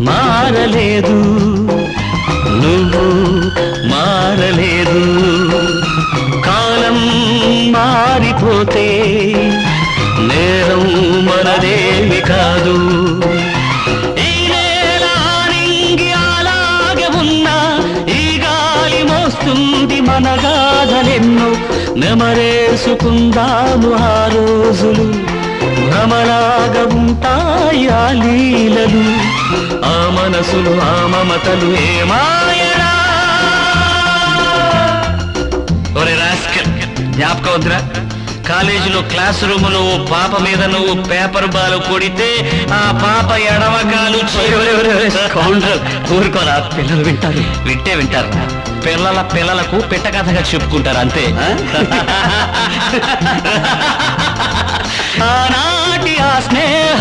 మారలేదు, నువ్వు మారలేదు. కాలం మారిపోతే నేరం మనదేమి కాదు. ఈ నేల నింగి అలాగే ఉన్నా ఈ గాలి మోస్తుంది మన గాథలెన్నో. నెమరేసుకుందాము ఆ రోజులు, భ్రమలాగా ఉంటాయి ఆ లీలలు. ఆ మనసులు ఆ మమతలు ఏ మాయరా. ఒరే రాస్కల్, జ్ఞాపకం వద్దురా? కాలేజీలో క్లాస్ రూమ్ లో పాప మీద నువ్వు పేపర్ బాల్ కొడితే ఆ పాప ఎడమకాలు ఊరుకోరా, పిల్లలు వింటారు. వింటారు పిల్లలకు పిట్ట కథగా చెప్పుకుంటారు అంతే. ఆనాటి ఆ స్నేహ